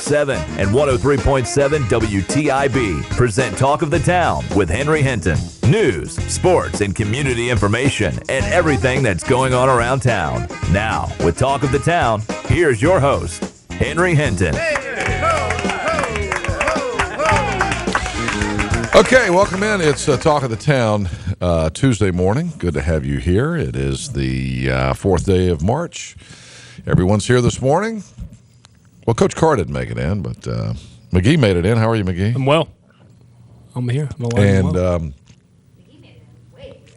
106.7 and 103.7 WTIB present Talk of the Town with Henry Hinton. News, sports, and community information and everything that's going on around town. Now, with Talk of the Town, here's your host, Henry Hinton. Okay, welcome in. It's Talk of the Town Tuesday morning. Good to have you here. It is the fourth day of March. Everyone's here this morning. Well, Coach Carr didn't make it in, but McGee made it in. How are you, McGee? I'm well. I'm here. I'm alive. And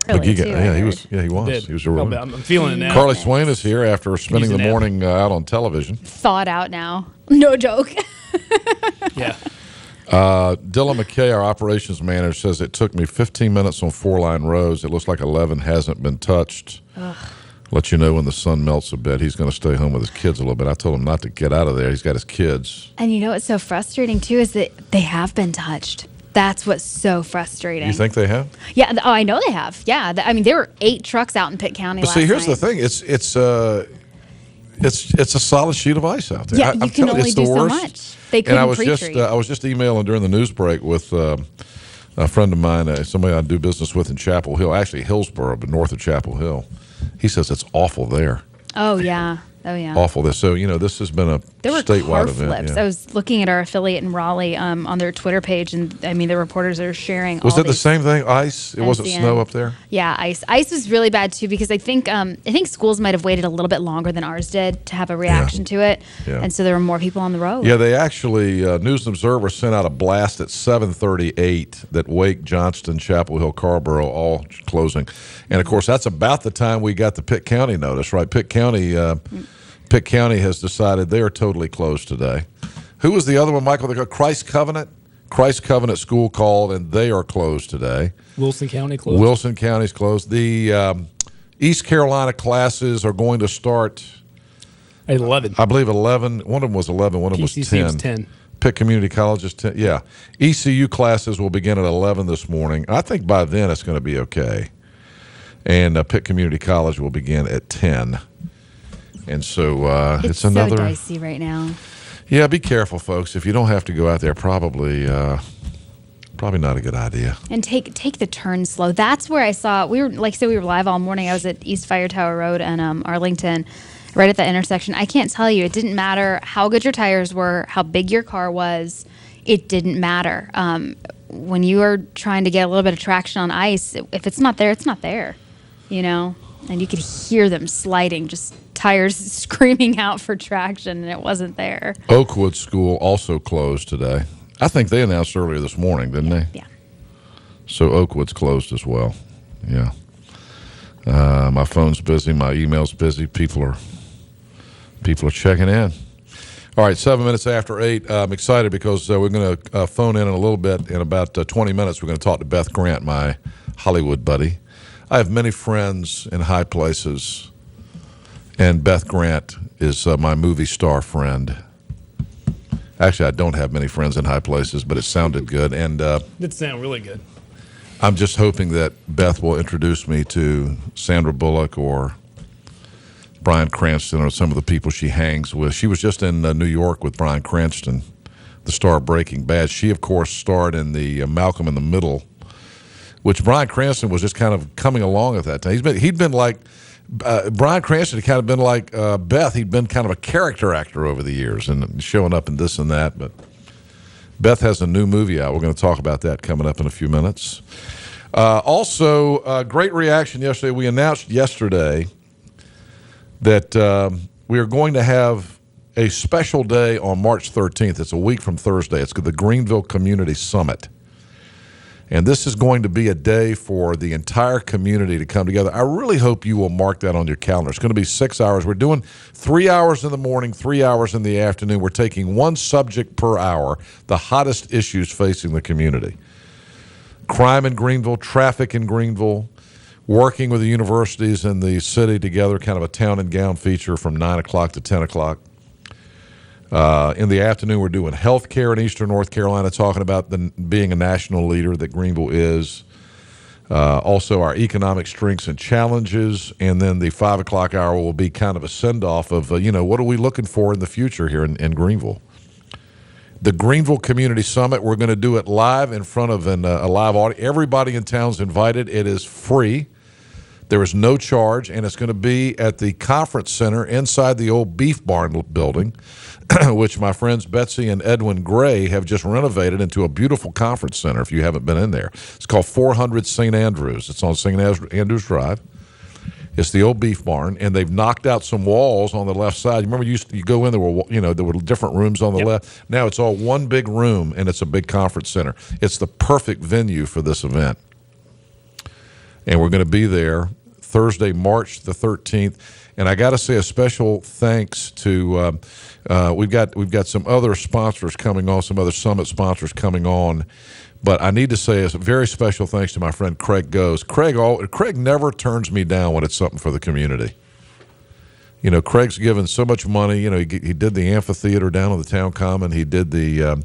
Really, McGee, too, yeah, he was. Did. He was a real. I'm feeling it now. Carly Swain is here after spending the He's an morning out on television. Thawed out now. No joke. Yeah. Dylan McKay, our operations manager, says it took me 15 minutes on 4-line roads. It looks like 11 hasn't been touched. Ugh. Let you know when the sun melts a bit. He's going to stay home with his kids a little bit. I told him not to get out of there. He's got his kids. And you know what's so frustrating, too, is that they have been touched. That's what's so frustrating. You think they have? Yeah. Oh, I know they have. Yeah. I mean, there were 8 trucks out in Pitt County But last see, here's night. the thing. It's a solid sheet of ice out there. Yeah, I'm you can telling only it's do the so worst. much. They couldn't And I was pre-treat. just emailing during the news break with a friend of mine, somebody I do business with in Chapel Hill, actually Hillsborough, but north of Chapel Hill. He says it's awful there. Oh, yeah. Oh, yeah. Awful there. So, this has been a There were statewide car event. flips. Yeah. I was looking at our affiliate in Raleigh on their Twitter page, and I mean, the reporters are sharing. Was all it the these- same thing? Ice? It wasn't SDN. snow up there? Yeah, ice. Ice was really bad too because I think schools might have waited a little bit longer than ours did to have a reaction to it, Yeah. and so there were more people on the road. Yeah, they actually, News and Observer sent out a blast at 7:38 that Wake, Johnston, Chapel Hill, Carrboro all closing. And, of course, that's about the time we got the Pitt County notice, right? Pitt County has decided they are totally closed today. Who was the other one, Michael? They called Christ Covenant. Christ Covenant School called, and they are closed today. Wilson County closed. Wilson County's closed. The East Carolina classes are going to start, At 11. I believe, 11. One of them was 11. One of them was PCC 10. was 10. Pitt Community College is 10. Yeah. ECU classes will begin at 11 this morning. I think by then it's going to be okay. And Pitt Community College will begin at 10. And so it's another. so dicey right now. Yeah, be careful, folks. If you don't have to go out there, probably not a good idea. And take the turn slow. That's where I saw we were live all morning. I was at East Fire Tower Road and Arlington, right at that intersection. I can't tell you. It didn't matter how good your tires were, how big your car was. It didn't matter. When you are trying to get a little bit of traction on ice, if it's not there, it's not there. And you could hear them sliding, just tires screaming out for traction, and it wasn't there. Oakwood School also closed today. I think they announced earlier this morning, didn't they? Yeah. So Oakwood's closed as well. Yeah. My phone's busy. My email's busy. People are checking in. All right, 7 minutes after 8. I'm excited because we're going to phone in a little bit. In about 20 minutes, we're going to talk to Beth Grant, my Hollywood buddy. I have many friends in high places, and Beth Grant is my movie star friend. Actually, I don't have many friends in high places, but it sounded good. And Did sound really good. I'm just hoping that Beth will introduce me to Sandra Bullock or Bryan Cranston or some of the people she hangs with. She was just in New York with Bryan Cranston, the star of Breaking Bad. She, of course, starred in the Malcolm in the Middle, which Bryan Cranston was just kind of coming along at that time. He'd been like Bryan Cranston had kind of been like Beth. He'd been kind of a character actor over the years and showing up in this and that. But Beth has a new movie out. We're going to talk about that coming up in a few minutes. Also, great reaction yesterday. We announced yesterday that we are going to have a special day on March 13th. It's a week from Thursday. It's the Greenville Community Summit. And this is going to be a day for the entire community to come together. I really hope you will mark that on your calendar. It's going to be 6 hours. We're doing 3 hours in the morning, 3 hours in the afternoon. We're taking one subject per hour, the hottest issues facing the community. Crime in Greenville, traffic in Greenville, working with the universities and the city together, kind of a town and gown feature from 9 o'clock to 10 o'clock. In the afternoon, we're doing health care in Eastern North Carolina, talking about being a national leader that Greenville is. Also, our economic strengths and challenges. And then the 5 o'clock hour will be kind of a send-off of, what are we looking for in the future here in Greenville? The Greenville Community Summit, we're going to do it live in front of a live audience. Everybody in town is invited. It is free. There is no charge, and it's going to be at the conference center inside the old Beef Barn building, which my friends Betsy and Edwin Gray have just renovated into a beautiful conference center if you haven't been in there. It's called 400 St. Andrews. It's on St. Andrews Drive. It's the old Beef Barn, and they've knocked out some walls on the left side. Remember, you go in, there were different rooms on the left. Now it's all one big room, and it's a big conference center. It's the perfect venue for this event. And we're going to be there Thursday, March the 13th. And I got to say a special thanks to we've got some other sponsors coming on, some other summit sponsors coming on. But I need to say a very special thanks to my friend Craig Goes. Craig never turns me down when it's something for the community. You know, Craig's given so much money. You know, he did the amphitheater down on the town common. He did the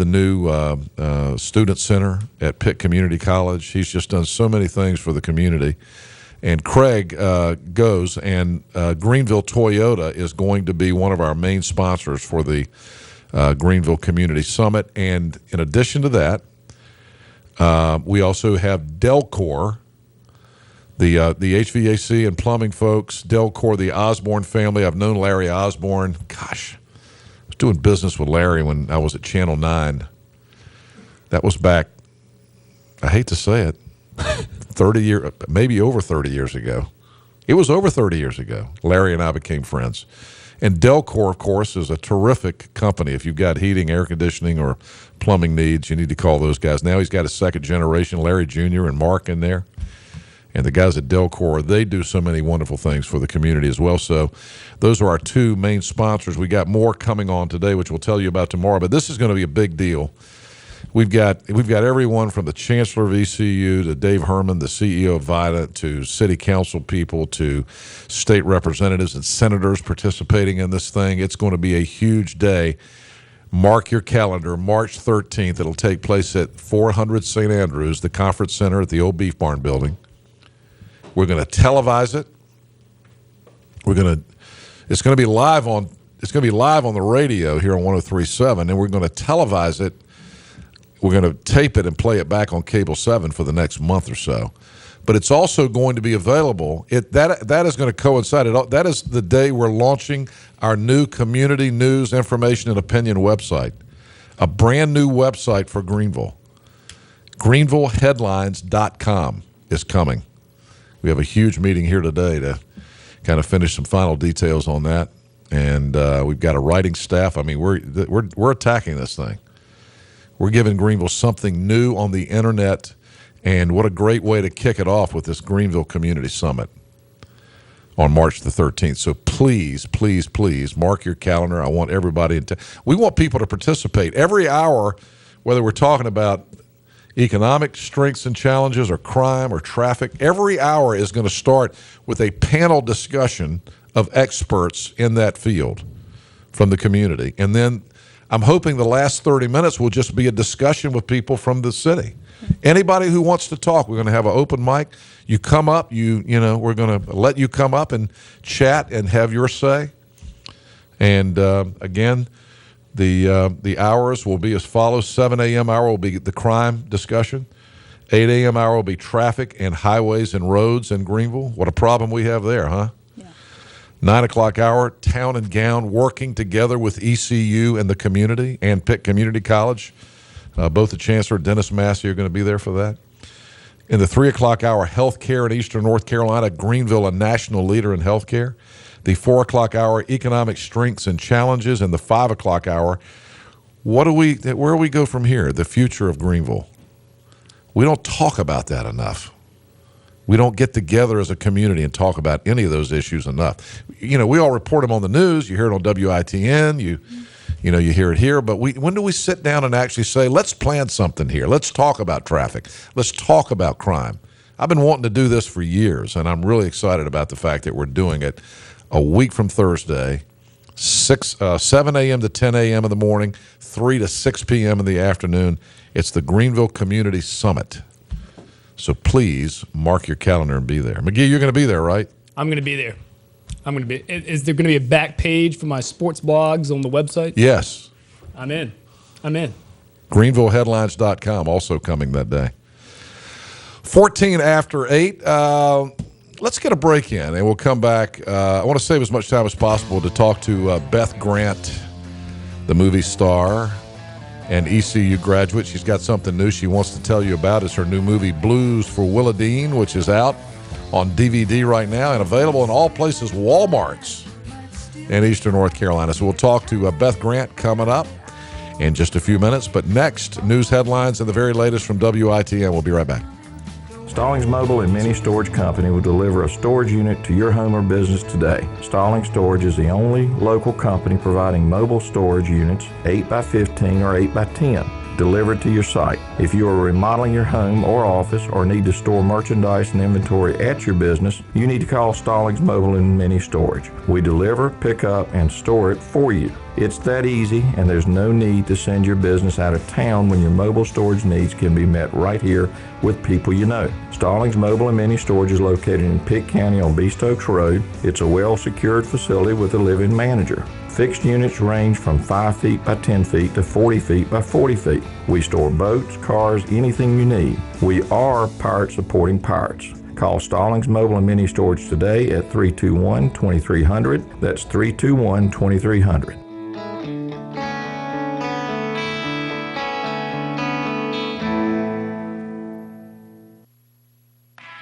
new student center at Pitt Community College. He's just done so many things for the community. And Craig Goes, and Greenville Toyota is going to be one of our main sponsors for the Greenville Community Summit. And in addition to that, we also have Delcor, the HVAC and plumbing folks. Delcor, the Osborne family. I've known Larry Osborne. Gosh, I was doing business with Larry when I was at Channel 9. That was back, I hate to say it, 30 years, maybe over 30 years ago. It was over 30 years ago. Larry and I became friends. And Delcor, of course, is a terrific company. If you've got heating, air conditioning, or plumbing needs, you need to call those guys. Now he's got a second generation, Larry Jr. and Mark in there. And the guys at Delcor, they do so many wonderful things for the community as well. So those are our two main sponsors. We got more coming on today, which we'll tell you about tomorrow. But this is going to be a big deal. We've got everyone from the Chancellor of ECU to Dave Herman, the CEO of VITA, to city council people, to state representatives and senators participating in this thing. It's going to be a huge day. Mark your calendar, March 13th. It'll take place at 400 St. Andrews, the conference center at the old Beef Barn building. We're going to televise it. It's going to be live on the radio here on 103.7, and we're going to televise it. We're going to tape it and play it back on Cable 7 for the next month or so. But it's also going to be available. That is going to coincide. That is the day we're launching our new community news, information, and opinion website, a brand new website for Greenville. GreenvilleHeadlines.com is coming. We have a huge meeting here today to kind of finish some final details on that. And we've got a writing staff. I mean, we're attacking this thing. We're giving Greenville something new on the internet, and what a great way to kick it off with this Greenville Community Summit on March the 13th. So please, please, please mark your calendar. I want everybody we want people to participate. Every hour, whether we're talking about economic strengths and challenges or crime or traffic, every hour is going to start with a panel discussion of experts in that field from the community. And then I'm hoping the last 30 minutes will just be a discussion with people from the city. Anybody who wants to talk, we're going to have an open mic. You come up, we're going to let you come up and chat and have your say. And again, the hours will be as follows. 7 a.m. hour will be the crime discussion. 8 a.m. hour will be traffic and highways and roads in Greenville. What a problem we have there, huh? 9 o'clock hour, Town and Gown working together with ECU and the community and Pitt Community College. Both the Chancellor and Dennis Massey are going to be there for that. In the 3 o'clock hour, healthcare in Eastern North Carolina, Greenville, a national leader in healthcare. The 4 o'clock hour, economic strengths and challenges. And the 5 o'clock hour, where do we go from here? The future of Greenville. We don't talk about that enough. We don't get together as a community and talk about any of those issues enough. You know, we all report them on the news. You hear it on WITN. You hear it here. But when do we sit down and actually say, let's plan something here? Let's talk about traffic. Let's talk about crime. I've been wanting to do this for years, and I'm really excited about the fact that we're doing it a week from Thursday, 7 a.m. to 10 a.m. in the morning, 3 to 6 p.m. in the afternoon. It's the Greenville Community Summit. So please mark your calendar and be there. McGee, you're going to be there, right? I'm going to be there. Is there going to be a back page for my sports blogs on the website? Yes. I'm in. GreenvilleHeadlines.com also coming that day. 14 after 8. Let's get a break in, and we'll come back. I want to save as much time as possible to talk to Beth Grant, the movie star and ECU graduate. She's got something new she wants to tell you about. It's her new movie, Blues for Willadine, which is out on DVD right now and available in all places, Walmarts in Eastern North Carolina. So we'll talk to Beth Grant coming up in just a few minutes. But next, news headlines and the very latest from WITN. We'll be right back. Stallings Mobile and Mini Storage Company will deliver a storage unit to your home or business today. Stallings Storage is the only local company providing mobile storage units 8x15 or 8x10 delivered to your site. If you are remodeling your home or office or need to store merchandise and inventory at your business, you need to call Stallings Mobile and Mini Storage. We deliver, pick up, and store it for you. It's that easy, and there's no need to send your business out of town when your mobile storage needs can be met right here with people you know. Stallings Mobile and Mini Storage is located in Pitt County on Beast Oaks Road. It's a well-secured facility with a live-in manager. Fixed units range from 5 feet by 10 feet to 40 feet by 40 feet. We store boats, cars, anything you need. We are Pirate supporting pirates. Call Stallings Mobile and Mini Storage today at 321-2300. That's 321-2300.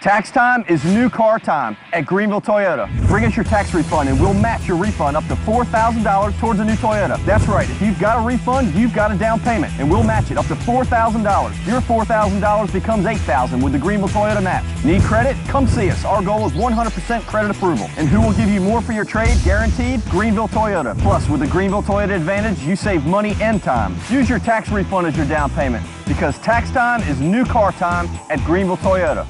Tax time is new car time at Greenville Toyota. Bring us your tax refund and we'll match your refund up to $4,000 towards a new Toyota. That's right, if you've got a refund, you've got a down payment and we'll match it up to $4,000. Your $4,000 becomes $8,000 with the Greenville Toyota match. Need credit? Come see us. Our goal is 100% credit approval. And who will give you more for your trade? Guaranteed? Greenville Toyota. Plus, with the Greenville Toyota Advantage, you save money and time. Use your tax refund as your down payment because tax time is new car time at Greenville Toyota.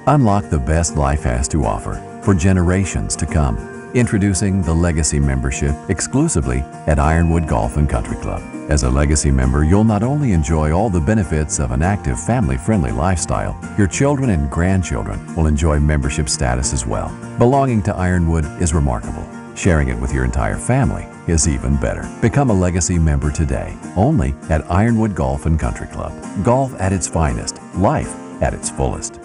Unlock the best life has to offer for generations to come. Introducing the Legacy Membership exclusively at Ironwood Golf and Country Club. As a Legacy member, you'll not only enjoy all the benefits of an active, family-friendly lifestyle, your children and grandchildren will enjoy membership status as well. Belonging to Ironwood is remarkable. Sharing it with your entire family is even better. Become a Legacy member today, only at Ironwood Golf and Country Club. Golf at its finest, life at its fullest.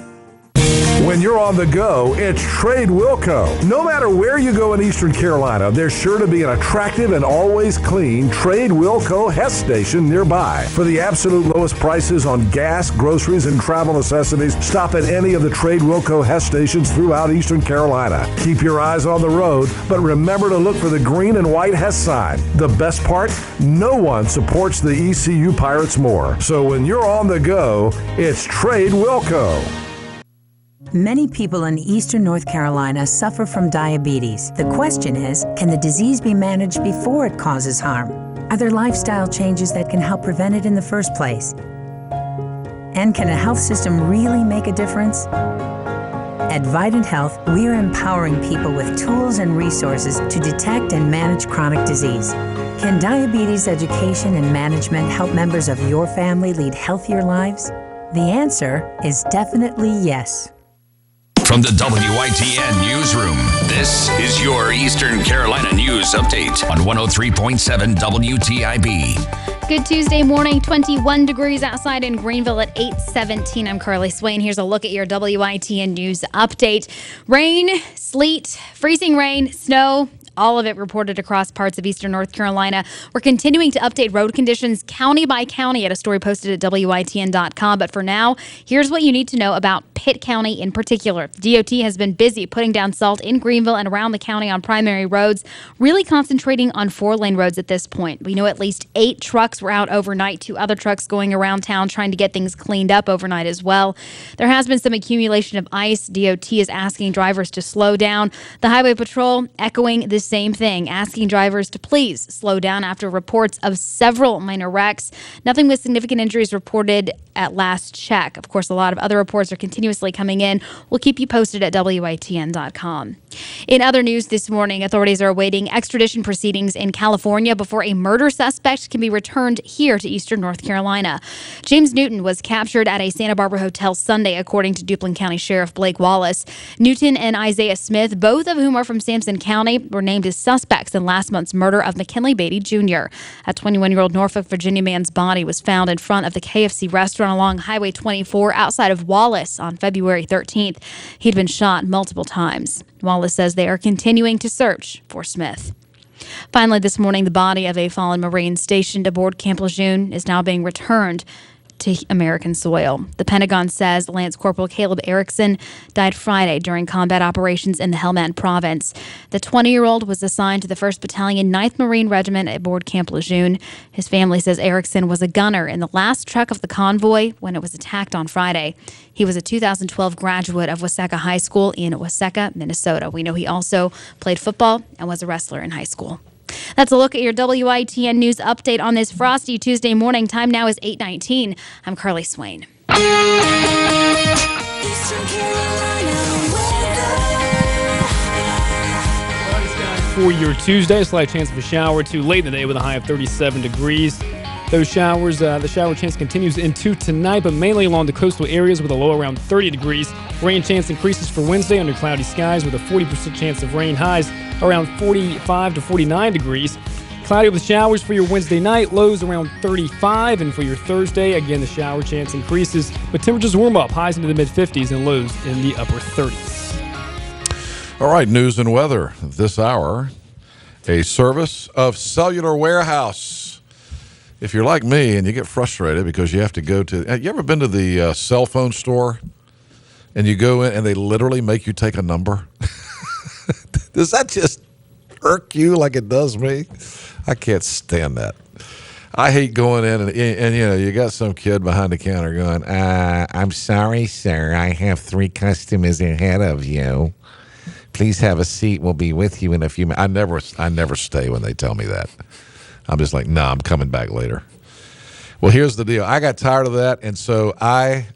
When you're on the go, it's Trade Wilco. No matter where you go in Eastern Carolina, there's sure to be an attractive and always clean Trade Wilco Hess station nearby. For the absolute lowest prices on gas, groceries, and travel necessities, stop at any of the Trade Wilco Hess stations throughout Eastern Carolina. Keep your eyes on the road, but remember to look for the green and white Hess sign. The best part? No one supports the ECU Pirates more. So when you're on the go, it's Trade Wilco. Many people in eastern North Carolina suffer from diabetes. The question is, can the disease be managed before it causes harm? Are there lifestyle changes that can help prevent it in the first place? And can a health system really make a difference? At Vidant Health, we are empowering people with tools and resources to detect and manage chronic disease. Can diabetes education and management help members of your family lead healthier lives? The answer is definitely yes. From the WITN Newsroom, this is your Eastern Carolina News Update on 103.7 WTIB. Good Tuesday morning, 21 degrees outside in Greenville at 8:17. I'm Carly Swain. Here's a look at your WITN News Update. Rain, sleet, freezing rain, snow, all of it reported across parts of eastern North Carolina. We're continuing to update road conditions county by county at a story posted at WITN.com. But for now, here's what you need to know about Pitt County in particular. The DOT has been busy putting down salt in Greenville and around the county on primary roads, really concentrating on 4-lane roads at this point. We know at least 8 trucks were out overnight, 2 other trucks going around town trying to get things cleaned up overnight as well. There has been some accumulation of ice. DOT is asking drivers to slow down. The Highway Patrol echoing this same thing, asking drivers to please slow down after reports of several minor wrecks. Nothing with significant injuries reported at last check. Of course, a lot of other reports are continuously continuously coming in. We'll keep you posted at WITN.com. In other news this morning, authorities are awaiting extradition proceedings in California before a murder suspect can be returned here to eastern North Carolina. James Newton was captured at a Santa Barbara hotel Sunday, according to Duplin County Sheriff Blake Wallace. Newton and Isaiah Smith, both of whom are from Sampson County, were named as suspects in last month's murder of McKinley Beatty Jr. A 21-year-old Norfolk, Virginia man's body was found in front of the KFC restaurant along Highway 24 outside of Wallace on February 13th. He'd been shot multiple times. Wallace says they are continuing to search for Smith. Finally, this morning, the body of a fallen Marine stationed aboard Camp Lejeune is now being returned to American soil. The Pentagon says Lance Corporal Caleb Erickson died Friday during combat operations in the Helmand province. The 20-year-old was assigned to the 1st Battalion, 9th Marine Regiment aboard Camp Lejeune. His family says Erickson was a gunner in the last truck of the convoy when it was attacked on Friday. He was a 2012 graduate of Waseca High School in Waseca, Minnesota. We know he also played football and was a wrestler in high school. That's a look at your WITN News update on this frosty Tuesday morning. Time now is 8:19. I'm Carly Swain. For your Tuesday, a slight chance of a shower or two late in the day with a high of 37 degrees. Those showers, the shower chance continues into tonight, but mainly along the coastal areas with a low around 30 degrees. Rain chance increases for Wednesday under cloudy skies with a 40% chance of rain. Highs around 45 to 49 degrees. Cloudy with showers for your Wednesday night, lows around 35. And for your Thursday, again, the shower chance increases, but temperatures warm up, highs into the mid-50s and lows in the upper 30s. All right, news and weather this hour. A service of Cellular Warehouse. If you're like me and you get frustrated because you have to go to, you ever been to the cell phone store and you go in and they literally make you take a number? Does that just irk you like it does me? I can't stand that. I hate going in and you know, you got some kid behind the counter going, I'm sorry, sir. I have 3 customers ahead of you. Please have a seat. We'll be with you in a few minutes. I never stay when they tell me that. I'm just like, I'm coming back later. Well, here's the deal. I got tired of that, and so I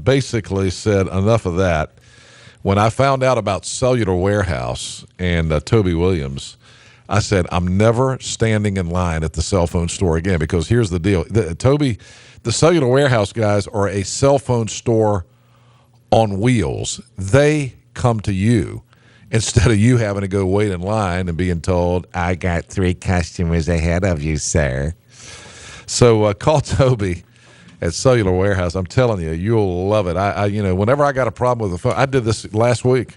basically said enough of that. When I found out about Cellular Warehouse and Toby Williams, I said, I'm never standing in line at the cell phone store again, because here's the deal. The Cellular Warehouse guys are a cell phone store on wheels. They come to you. Instead of you having to go wait in line and being told, I got 3 customers ahead of you, sir. So call Toby at Cellular Warehouse. I'm telling you, you'll love it. Whenever I got a problem with the phone, I did this last week.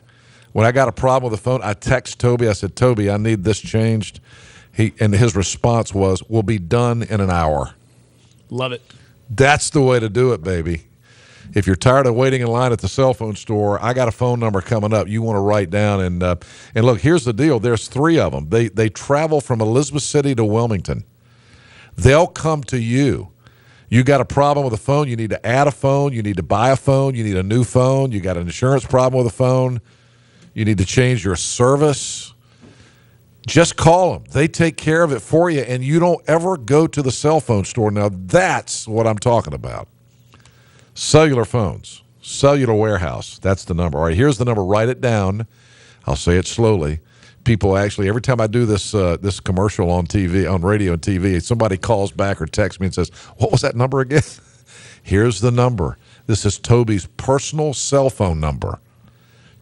When I got a problem with the phone, I text Toby. I said, Toby, I need this changed. And his response was, we'll be done in an hour. Love it. That's the way to do it, baby. If you're tired of waiting in line at the cell phone store, I got a phone number coming up you want to write down. And look, here's the deal. There's 3 of them. They travel from Elizabeth City to Wilmington. They'll come to you. You got a problem with a phone, you need to add a phone, you need to buy a phone, you need a new phone, you got an insurance problem with a phone, you need to change your service. Just call them. They take care of it for you, and you don't ever go to the cell phone store. Now, that's what I'm talking about. Cellular phones, Cellular Warehouse. That's the number. All right, here's the number. Write it down. I'll say it slowly. People actually, every time I do this this commercial on TV, on radio and TV, somebody calls back or texts me and says, what was that number again? Here's the number. This is Toby's personal cell phone number,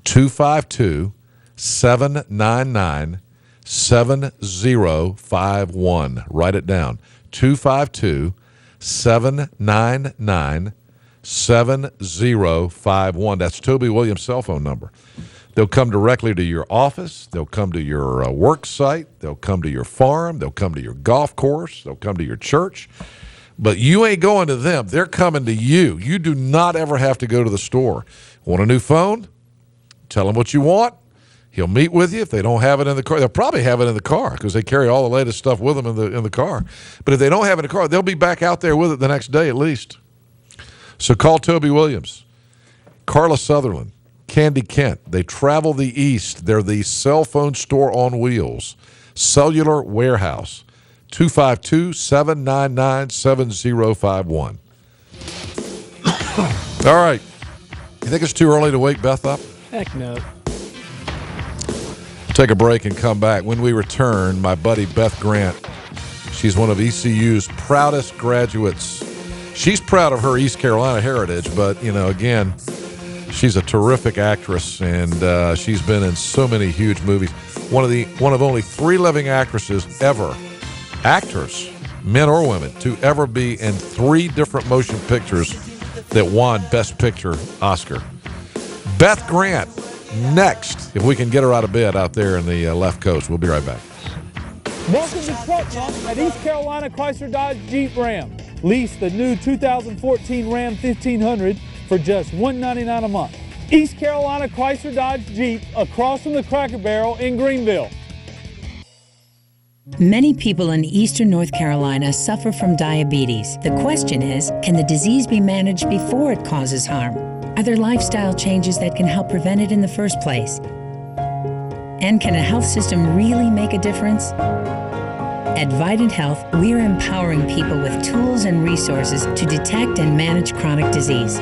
252-799-7051. Write it down, 252-799-7051. That's Toby Williams' cell phone number. They'll come directly to your office. They'll come to your work site. They'll come to your farm. They'll come to your golf course. They'll come to your church. But you ain't going to them. They're coming to you. You do not ever have to go to the store. Want a new phone? Tell them what you want. He'll meet with you. If they don't have it in the car, they'll probably have it in the car because they carry all the latest stuff with them in the car. But if they don't have it in the car, they'll be back out there with it the next day at least. So call Toby Williams, Carla Sutherland, Candy Kent. They travel the east. They're the cell phone store on wheels. Cellular Warehouse, 252-799-7051. All right. You think it's too early to wake Beth up? Heck no. Take a break and come back. When we return, my buddy Beth Grant, she's one of ECU's proudest graduates. She's proud of her East Carolina heritage, but, again, she's a terrific actress, and she's been in so many huge movies. One of only 3 living actresses ever, actors, men or women, to ever be in 3 different motion pictures that won Best Picture Oscar. Beth Grant, next, if we can get her out of bed out there in the left coast. We'll be right back. Welcome to Truck Month at East Carolina Chrysler Dodge Jeep Ram. Lease the new 2014 Ram 1500 for just $199 a month. East Carolina Chrysler Dodge Jeep across from the Cracker Barrel in Greenville. Many people in eastern North Carolina suffer from diabetes. The question is, can the disease be managed before it causes harm? Are there lifestyle changes that can help prevent it in the first place? And can a health system really make a difference? At Vidant Health, we're empowering people with tools and resources to detect and manage chronic disease.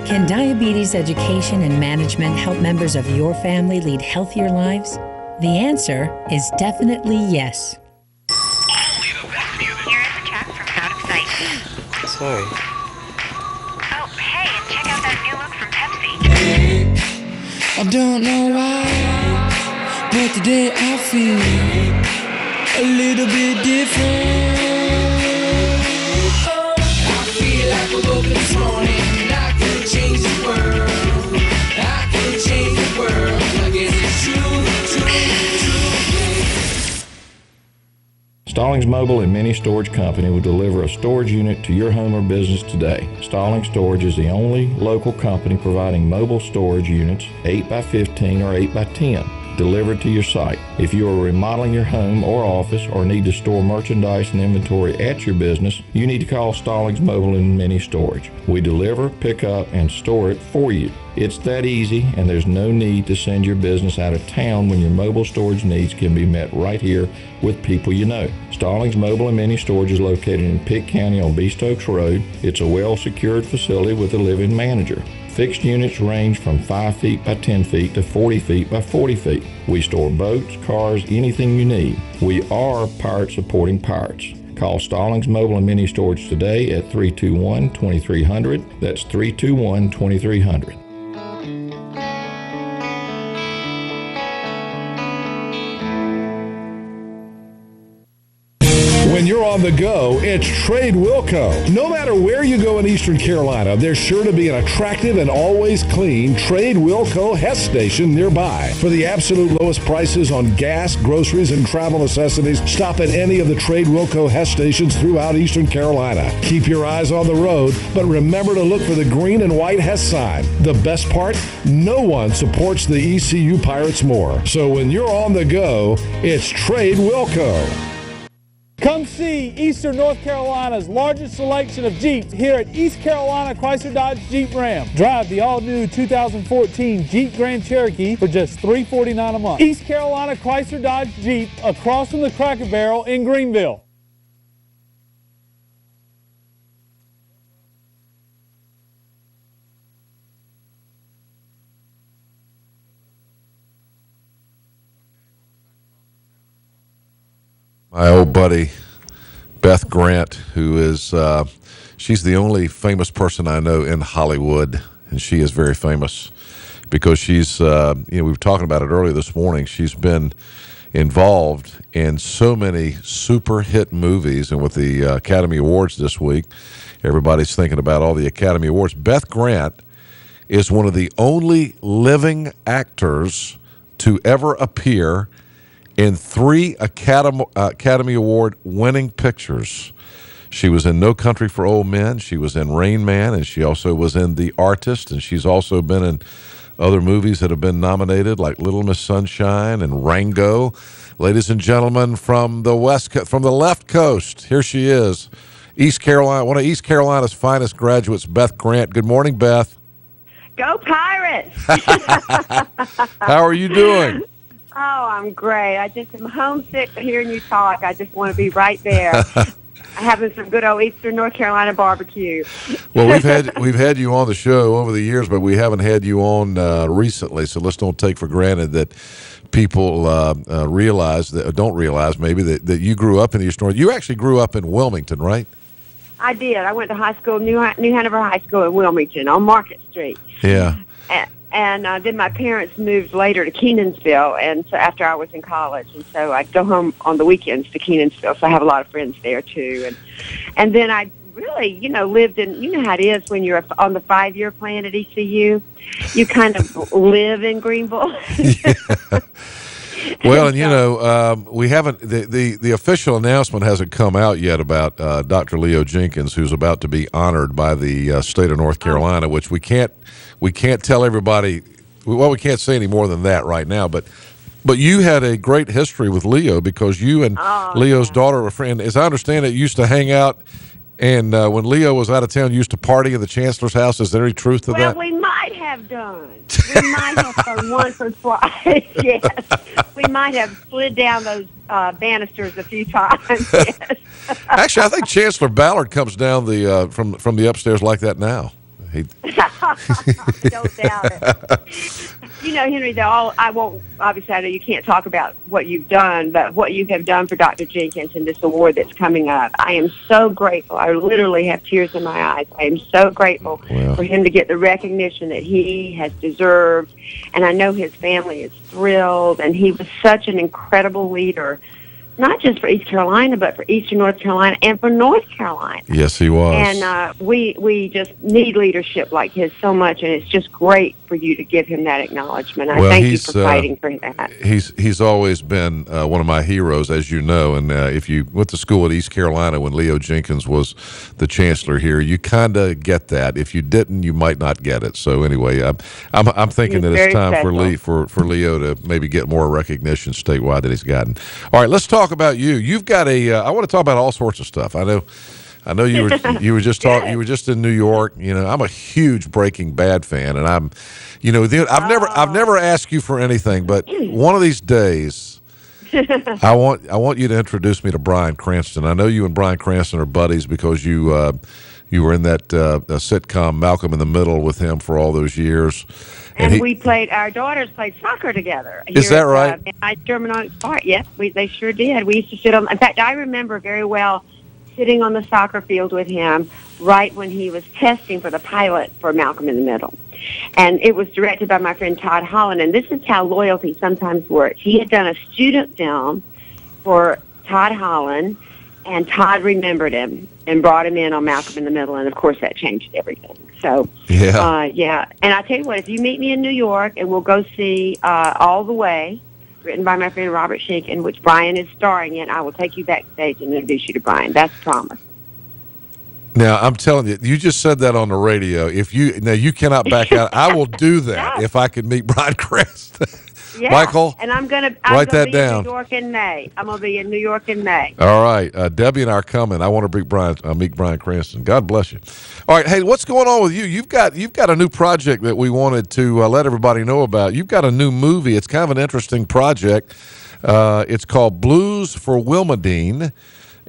Can diabetes education and management help members of your family lead healthier lives? The answer is definitely yes. Here is a check from out of sight. Sorry. Oh, hey, and check out that new look from Pepsi. I don't know why, but today I feel a little bit different. I feel like I woke up this morning and I could change the world. I could change the world. I guess it's true. Stallings Mobile and Mini Storage Company will deliver a storage unit to your home or business today. Stallings Storage is the only local company providing mobile storage units 8x15 or 8x10 delivered to your site. If you are remodeling your home or office or need to store merchandise and inventory at your business, you need to call Stallings Mobile and Mini Storage. We deliver, pick up, and store it for you. It's that easy, and there's no need to send your business out of town when your mobile storage needs can be met right here with people you know. Stallings Mobile and Mini Storage is located in Pitt County on Beast Oaks Road. It's a well-secured facility with a living manager. Fixed units range from 5 feet by 10 feet to 40 feet by 40 feet. We store boats, cars, anything you need. We are Pirate Supporting Pirates. Call Stallings Mobile and Mini Storage today at 321-2300. That's 321-2300. When you're on the go, it's Trade Wilco. No matter where you go in Eastern Carolina, there's sure to be an attractive and always clean Trade Wilco Hess station nearby. For the absolute lowest prices on gas, groceries, and travel necessities, stop at any of the Trade Wilco Hess stations throughout Eastern Carolina. Keep your eyes on the road, but remember to look for the green and white Hess sign. The best part? No one supports the ECU Pirates more. So when you're on the go, it's Trade Wilco. Come see Eastern North Carolina's largest selection of Jeeps here at East Carolina Chrysler Dodge Jeep Ram. Drive the all-new 2014 Jeep Grand Cherokee for just $349 a month. East Carolina Chrysler Dodge Jeep across from the Cracker Barrel in Greenville. My old buddy, Beth Grant, who is, she's the only famous person I know in Hollywood, and she is very famous because she's, we were talking about it earlier this morning, she's been involved in so many super hit movies, and with the Academy Awards this week, everybody's thinking about all the Academy Awards. Beth Grant is one of the only living actors to ever appear in 3 Academy Award winning pictures. She was in No Country for Old Men, she was in Rain Man, and she also was in The Artist, and she's also been in other movies that have been nominated, like Little Miss Sunshine and Rango. Ladies and gentlemen, from the left coast, here she is, East Carolina, one of East Carolina's finest graduates, Beth Grant. Good morning, Beth. Go Pirates! How are you doing? Oh, I'm great. I just am homesick hearing you talk. I just want to be right there. having some good old Eastern North Carolina barbecue. Well, we've had you on the show over the years, but we haven't had you on recently. So let's don't take for granted that people realize that, or don't realize maybe that you grew up in the Eastern North. You actually grew up in Wilmington, right? I did. I went to high school, New Hanover High School in Wilmington on Market Street. Yeah. And then my parents moved later to Kenansville, and so after I was in college, and so I'd go home on the weekends to Kenansville. So I have a lot of friends there too, and then I really, lived in. You know how it is when you're on the 5-year plan at ECU, you kind of live in Greenville. Well, and we haven't the official announcement hasn't come out yet about Dr. Leo Jenkins, who's about to be honored by the state of North Carolina, which we can't tell everybody. Well, we can't say any more than that right now. But you had a great history with Leo because you and Leo's daughter were friends. As I understand it, you used to hang out. And when Leo was out of town, you used to party in the chancellor's house. Is there any truth to that? Well, we might have done. We might have done once or twice, yes. We might have slid down those banisters a few times, yes. Actually, I think Chancellor Ballard comes down the from the upstairs like that now. Don't doubt it. Henry, I won't, obviously I know you can't talk about what you've done, but what you have done for Dr. Jenkins and this award that's coming up, I am so grateful. I literally have tears in my eyes. I am so grateful for him to get the recognition that he has deserved, and I know his family is thrilled, and he was such an incredible leader, not just for East Carolina, but for Eastern North Carolina and for North Carolina. Yes, he was. And we just need leadership like his so much, and it's just great for you to give him that acknowledgement. I thank you for fighting for that. He's always been one of my heroes, as you know. And if you went to school at East Carolina when Leo Jenkins was the chancellor here, you kind of get that. If you didn't, you might not get it. So anyway, I'm thinking that it's time for Leo to maybe get more recognition statewide than he's gotten. All right, let's talk about you. You've got I want to talk about all sorts of stuff. I know you were just you were just in New York. I'm a huge Breaking Bad fan, and I've never asked you for anything, but one of these days I want you to introduce me to Bryan Cranston. I know you and Bryan Cranston are buddies because you were in that sitcom Malcolm in the Middle with him for all those years. And our daughters played soccer together. Is that right? At German Park, yes, they sure did. We used to sit in fact, I remember very well sitting on the soccer field with him right when he was testing for the pilot for Malcolm in the Middle. And it was directed by my friend Todd Holland, and this is how loyalty sometimes works. He had done a student film for Todd Holland, and Todd remembered him and brought him in on Malcolm in the Middle, and of course that changed everything. So, yeah. And I tell you what, if you meet me in New York, and we'll go see All the Way, written by my friend Robert Schenken, which Bryan is starring in, I will take you backstage and introduce you to Bryan. That's a promise. Now, I'm telling you, you just said that on the radio. You cannot back out. I will do that if I can meet Bryan Cranston. Yeah. Michael, and I'm gonna write that down. In New York in May. I'm gonna be in New York in May. All right, Debbie and I are coming. I want to meet Bryan Cranston. God bless you. All right, hey, what's going on with you? You've got a new project that we wanted to let everybody know about. You've got a new movie. It's kind of an interesting project. It's called Blues for Wilmedine.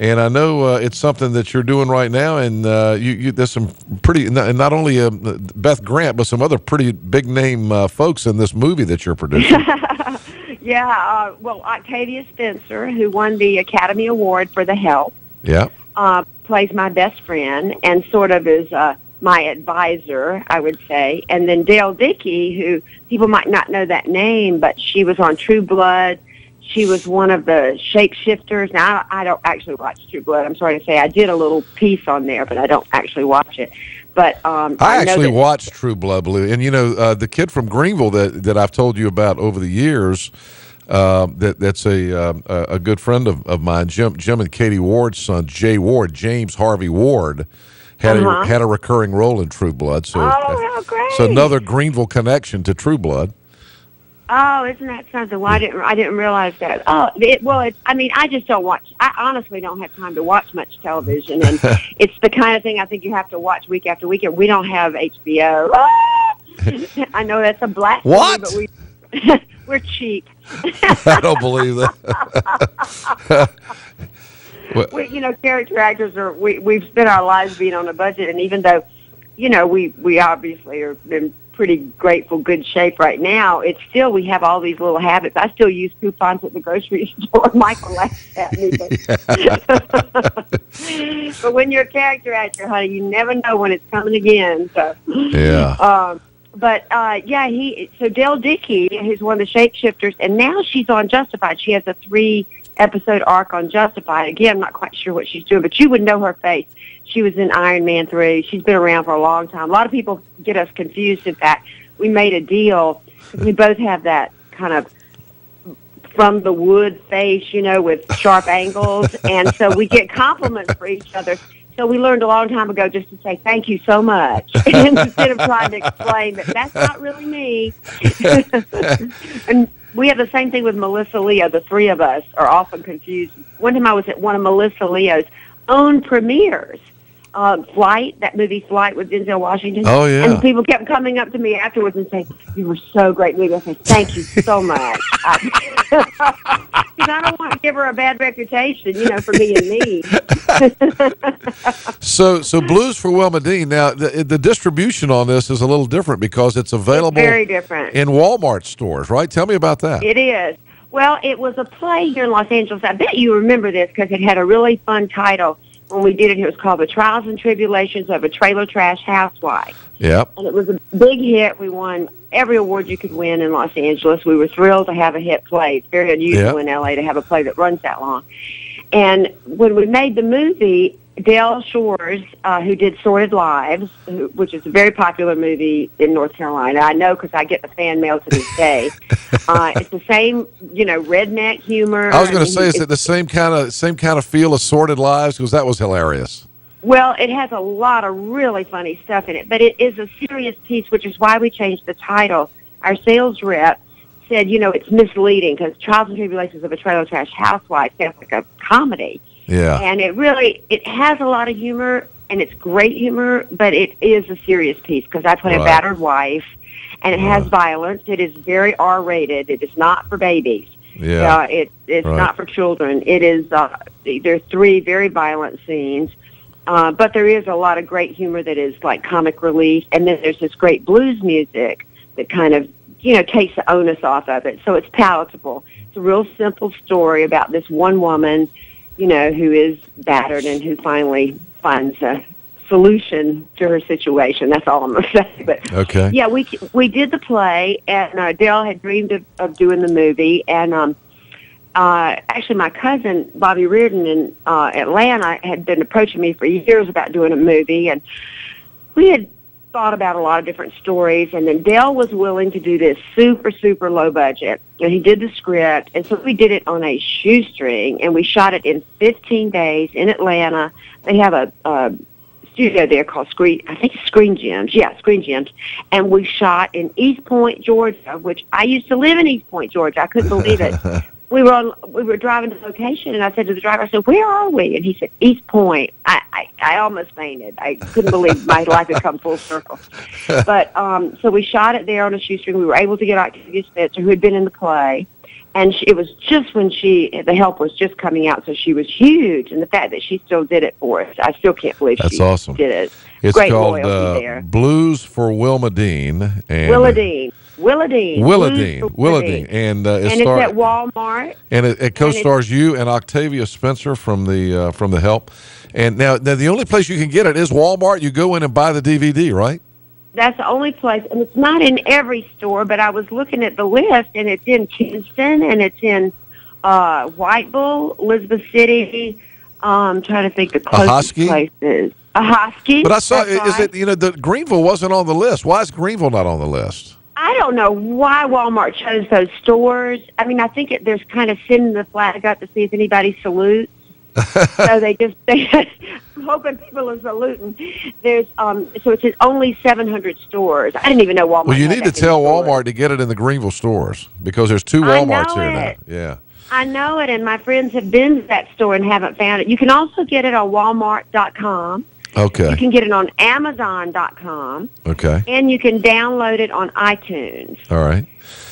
And I know it's something that you're doing right now, and there's some pretty, not only Beth Grant, but some other pretty big name folks in this movie that you're producing. Yeah, well, Octavia Spencer, who won the Academy Award for The Help, plays my best friend and sort of is my advisor, I would say. And then Dale Dickey, who people might not know that name, but she was on True Blood. She was one of the shapeshifters. Now, I don't actually watch True Blood. I'm sorry to say. I did a little piece on there, but I don't actually watch it. But I actually watched True Blood, Blue. And, the kid from Greenville that I've told you about over the years, that's a good friend of mine, Jim and Katie Ward's son, Jay Ward, James Harvey Ward, had a recurring role in True Blood. So, how great. So another Greenville connection to True Blood. Oh, isn't that something? Well, I didn't realize that. Oh, I just don't watch. I honestly don't have time to watch much television, and it's the kind of thing I think you have to watch week after week. And we don't have HBO. I know that's a blasphemy, but we're cheap. I don't believe that. Character actors we've spent our lives being on a budget, and even though, we obviously are in pretty grateful, good shape right now, it's still, we have all these little habits. I still use coupons at the grocery store. Michael laughs at me. But when you're a character actor, honey, you never know when it's coming again. So yeah. So Dale Dickey, who's one of the shapeshifters, and now she's on Justified. She has a 3-episode arc on Justified. Again, I'm not quite sure what she's doing, but you would know her face. She was in Iron Man 3. She's been around for a long time. A lot of people get us confused. In fact, we made a deal. We both have that kind of from the wood face, with sharp angles, and so we get compliments for each other. So we learned a long time ago just to say thank you so much instead of trying to explain that that's not really me. And we have the same thing with Melissa Leo. The three of us are often confused. One time I was at one of Melissa Leo's own premieres. Flight, that movie Flight with Denzel Washington. Oh, yeah. And people kept coming up to me afterwards and saying, "You were so great movie." I said, "Thank you so much." Because I don't want to give her a bad reputation, for being me. So Blues for Wilma Dean. Now, the distribution on this is a little different because it's available very different in Walmart stores, right? Tell me about that. It is. Well, it was a play here in Los Angeles. I bet you remember this because it had a really fun title. When we did it, it was called The Trials and Tribulations of a Trailer Trash Housewife. Yep. And it was a big hit. We won every award you could win in Los Angeles. We were thrilled to have a hit play. It's very unusual in L.A. to have a play that runs that long. And when we made the movie, Dale Shores, who did Sordid Lives, which is a very popular movie in North Carolina. I know because I get the fan mail to this day. It's the same, redneck humor. I was going to say, is it the same kind of feel as Sordid Lives? Because that was hilarious. Well, it has a lot of really funny stuff in it, but it is a serious piece, which is why we changed the title. Our sales rep said, it's misleading because Trials and Tribulations of a Trailer Trash Housewife sounds like a comedy. Yeah. And it has a lot of humor, and it's great humor, but it is a serious piece because I play a battered wife, and it has violence. It is very R-rated. It is not for babies. Yeah. It's not for children. It is, there's 3 very violent scenes, but there is a lot of great humor that is like comic relief, and then there's this great blues music that kind of, takes the onus off of it. So it's palatable. It's a real simple story about this one woman who is battered and who finally finds a solution to her situation. That's all I'm going to say. But okay. Yeah, we did the play, and Dale had dreamed of doing the movie. And actually, my cousin, Bobby Reardon in Atlanta, had been approaching me for years about doing a movie. And we had thought about a lot of different stories, and then Dale was willing to do this super, super low budget, and he did the script, and so we did it on a shoestring, and we shot it in 15 days in Atlanta. They have a studio there called Screen Gems. Yeah, Screen Gems. And we shot in East Point, Georgia, which I used to live in East Point, Georgia. I couldn't believe it. We were driving to location, and I said to the driver, I said, "Where are we?" And he said, "East Point." I almost fainted. I couldn't believe my life had come full circle. But so we shot it there on a shoestring. We were able to get Octavia Spencer, who had been in the play, and it was just when the help was just coming out, so she was huge. And the fact that she still did it for us, I still can't believe That's she awesome. did it. It's Great called loyalty there. Blues for Wilma Dean. And Willa Dean. And it's at Walmart. And it co-stars you and Octavia Spencer from the Help. And now the only place you can get it is Walmart. You go in and buy the DVD, right? That's the only place, and it's not in every store. But I was looking at the list, and it's in Kinston, and it's in White Bull, Elizabeth City. I'm trying to think the closest places. Ahoskie. But I saw the Greenville wasn't on the list. Why is Greenville not on the list? I don't know why Walmart chose those stores. I mean, I think there's kind of sending the flag up to see if anybody salutes. So I'm hoping people are saluting. There's so it's only 700 stores. I didn't even know Walmart. Well, you need to tell Walmart to get it in the Greenville stores because there's 2 Walmarts here now. Yeah. I know it, and my friends have been to that store and haven't found it. You can also get it on Walmart.com. Okay. You can get it on Amazon.com. Okay. And you can download it on iTunes. All right.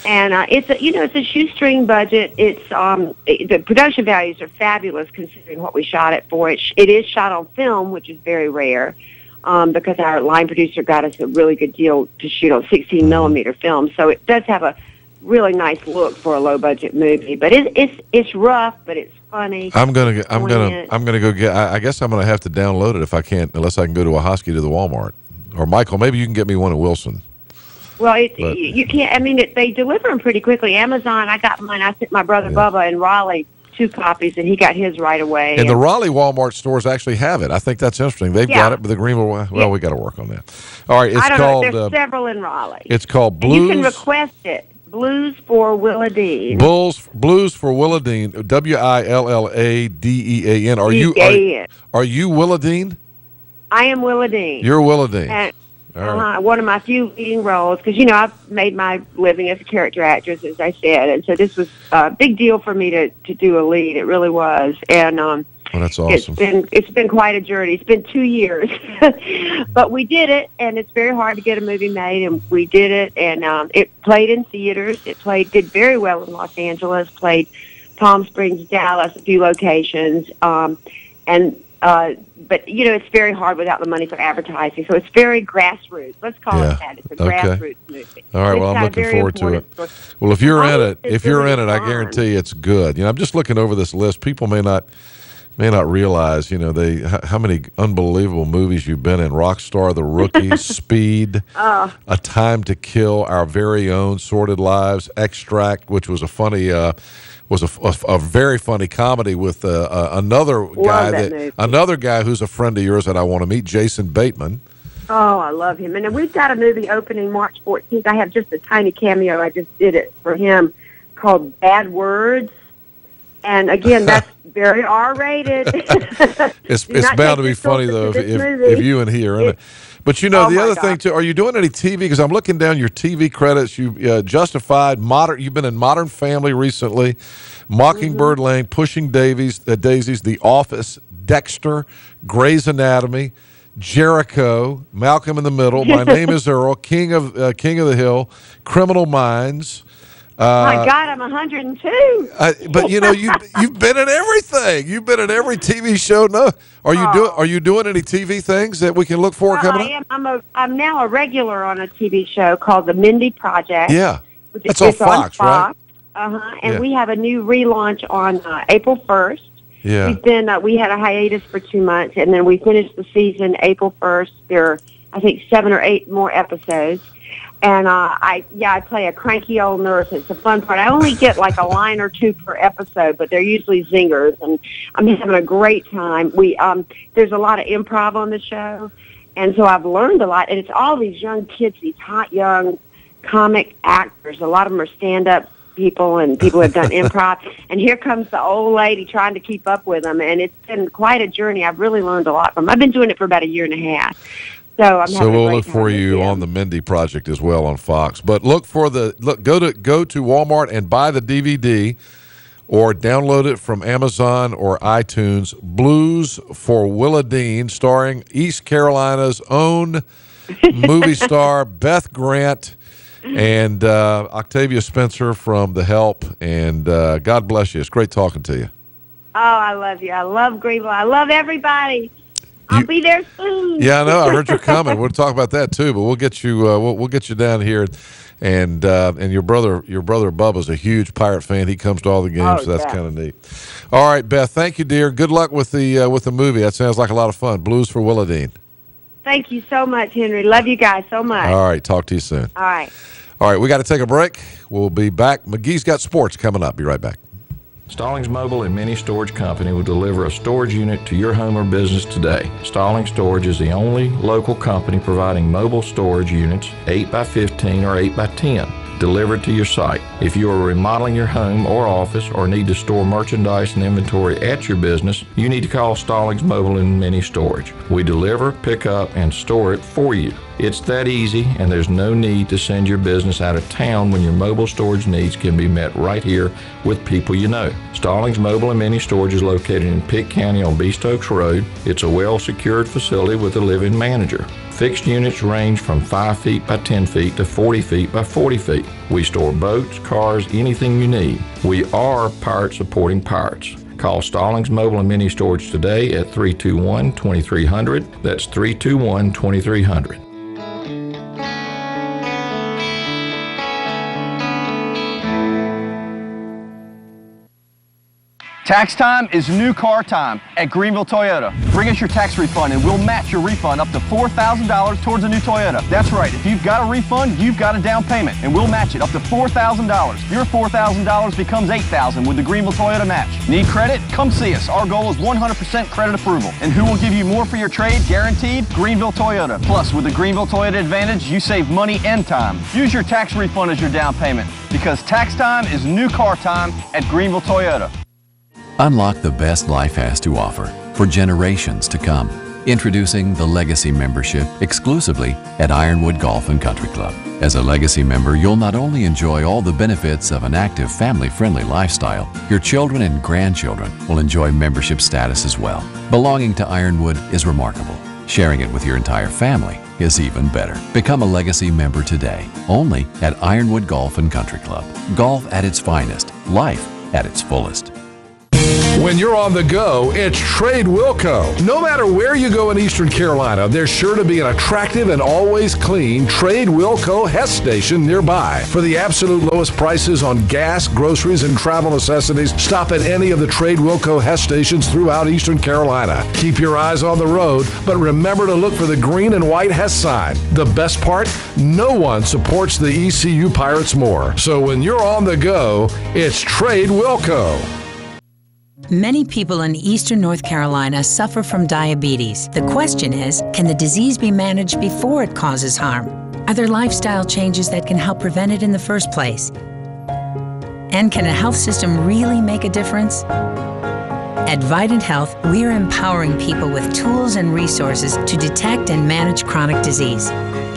And it's a shoestring budget. It's the production values are fabulous considering what we shot it for. It is shot on film, which is very rare, because our line producer got us a really good deal to shoot on 16 millimeter film. So it does have a really nice look for a low budget movie. But it's rough, but it's funny. I'm gonna go get. I guess I'm gonna have to download it if I can't, unless I can go to a Hosky to the Walmart. Or Michael, maybe you can get me one at Wilson. Well, you can't. I mean, they deliver them pretty quickly. Amazon, I got mine. I sent my brother Bubba in Raleigh 2 copies, and he got his right away. And the Raleigh Walmart stores actually have it. I think that's interesting. They've got it, but the Greenville. Well, we got to work on that. All right, it's I don't called. know. There's several in Raleigh. It's called Blues. And you can request it. Blues for Willadine. Blues for Willadine. Willadeen. Are you Willadine? I am Willadine. You're Willadine. And, right. One of my few leading roles, because I've made my living as a character actress, as I said, and so this was a big deal for me to do a lead. It really was, and well, that's awesome. It's been quite a journey. It's been 2 years, but we did it, and it's very hard to get a movie made, and we did it, and it played in theaters. It did very well in Los Angeles. Played Palm Springs, Dallas, a few locations, but it's very hard without the money for advertising. So it's very grassroots. Let's call it that. It's a grassroots movie. All right. Well, I'm looking forward to it. Well, if you're in it, I guarantee it's good. I'm just looking over this list. People may not realize, how many unbelievable movies you've been in. Rockstar, The Rookie, Speed, A Time to Kill, Our Very Own, Sordid Lives, Extract, which was a funny. Was a very funny comedy with another guy who's a friend of yours that I want to meet, Jason Bateman. Oh, I love him. And we've got a movie opening March 14th. I have just a tiny cameo. I just did it for him called Bad Words. And again, that's very R-rated. It's bound to be funny, though, if you and he are in it. But the other thing too, are you doing any TV? Because I'm looking down your TV credits. You Justified, You've been in Modern Family recently, Mockingbird Lane, Pushing Daisies, The Office, Dexter, Grey's Anatomy, Jericho, Malcolm in the Middle, My Name Is Earl, King of the Hill, Criminal Minds. My God, I'm 102. But you've been in everything. You've been in every TV show. No, are you doing any TV things that we can look for coming up? I'm now a regular on a TV show called The Mindy Project. Yeah, that's on Fox, right? And we have a new relaunch on April 1st. Yeah, we had a hiatus for 2 months, and then we finished the season April 1st. There are, I think, 7 or 8 more episodes. And I play a cranky old nurse. It's a fun part. I only get like a line or 2 per episode, but they're usually zingers, and I'm having a great time. There's a lot of improv on the show, and so I've learned a lot. And it's all these young kids, these hot young comic actors. A lot of them are stand-up people and people who have done improv. And here comes the old lady trying to keep up with them, and it's been quite a journey. I've really learned a lot from them. I've been doing it for about 1.5 years. So we'll look for you on the Mindy Project as well on Fox. But go to Walmart and buy the DVD or download it from Amazon or iTunes. Blues for Willadine, starring East Carolina's own movie star Beth Grant and Octavia Spencer from The Help. And God bless you. It's great talking to you. Oh, I love you. I love Greenville. I love everybody. I'll be there soon. Yeah, I know. I heard you're coming. We'll talk about that too. But we'll get you. We'll get you down here, and your brother Bubba's a huge Pirate fan. He comes to all the games, so that's kind of neat. All right, Beth. Thank you, dear. Good luck with the movie. That sounds like a lot of fun. Blues for Willadine. Thank you so much, Henry. Love you guys so much. All right. Talk to you soon. All right. All right. We got to take a break. We'll be back. McGee's got sports coming up. Be right back. Stallings Mobile and Mini Storage Company will deliver a storage unit to your home or business today. Stallings Storage is the only local company providing mobile storage units 8x15 or 8x10. delivered to your site. If you are remodeling your home or office or need to store merchandise and inventory at your business, you need to call Stallings Mobile and Mini Storage. We deliver, pick up, and store it for you. It's that easy, and there's no need to send your business out of town when your mobile storage needs can be met right here with people you know. Stallings Mobile and Mini Storage is located in Pitt County on Beast Oaks Road. It's a well-secured facility with a living manager. Fixed units range from 5 feet by 10 feet to 40 feet by 40 feet. We store boats, cars, anything you need. We are pirate supporting pirates. Call Stallings Mobile and Mini Storage today at 321-2300. That's 321-2300. Tax time is new car time at Greenville Toyota. Bring us your tax refund and we'll match your refund up to $4,000 towards a new Toyota. That's right, if you've got a refund, you've got a down payment and we'll match it up to $4,000. Your $4,000 becomes $8,000 with the Greenville Toyota match. Need credit? Come see us. Our goal is 100% credit approval. And who will give you more for your trade? Guaranteed? Greenville Toyota. Plus, with the Greenville Toyota Advantage, you save money and time. Use your tax refund as your down payment because tax time is new car time at Greenville Toyota. Unlock the best life has to offer for generations to come. Introducing the Legacy Membership exclusively at Ironwood Golf and Country Club. As a Legacy member, you'll not only enjoy all the benefits of an active, family-friendly lifestyle, your children and grandchildren will enjoy membership status as well. Belonging to Ironwood is remarkable. Sharing it with your entire family is even better. Become a Legacy member today, only at Ironwood Golf and Country Club. Golf at its finest, life at its fullest. When you're on the go, it's Trade Wilco. No matter where you go in Eastern Carolina, there's sure to be an attractive and always clean Trade Wilco Hess station nearby. For the absolute lowest prices on gas, groceries, and travel necessities, stop at any of the Trade Wilco Hess stations throughout Eastern Carolina. Keep your eyes on the road, but remember to look for the green and white Hess sign. The best part? No one supports the ECU Pirates more. So when you're on the go, it's Trade Wilco. Many people in eastern North Carolina suffer from diabetes. The question is, can the disease be managed before it causes harm? Are there lifestyle changes that can help prevent it in the first place? And can a health system really make a difference? At Vidant Health, we're empowering people with tools and resources to detect and manage chronic disease.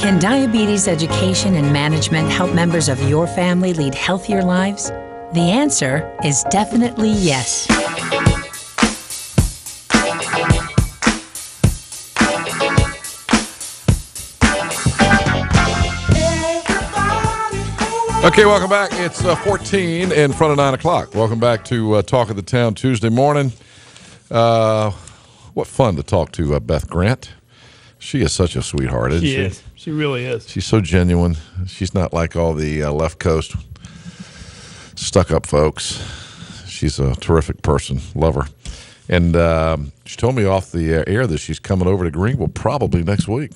Can diabetes education and management help members of your family lead healthier lives? The answer is definitely yes. Okay, welcome back. It's 14 in front of 9 o'clock. Welcome back to Talk of the Town Tuesday morning. What fun to talk to Beth Grant. She is such a sweetheart, isn't she? She is. She really is. She's so genuine. She's not like all the left coast stuck-up folks. She's a terrific person. Love her. And she told me off the air that she's coming over to Greenville probably next week.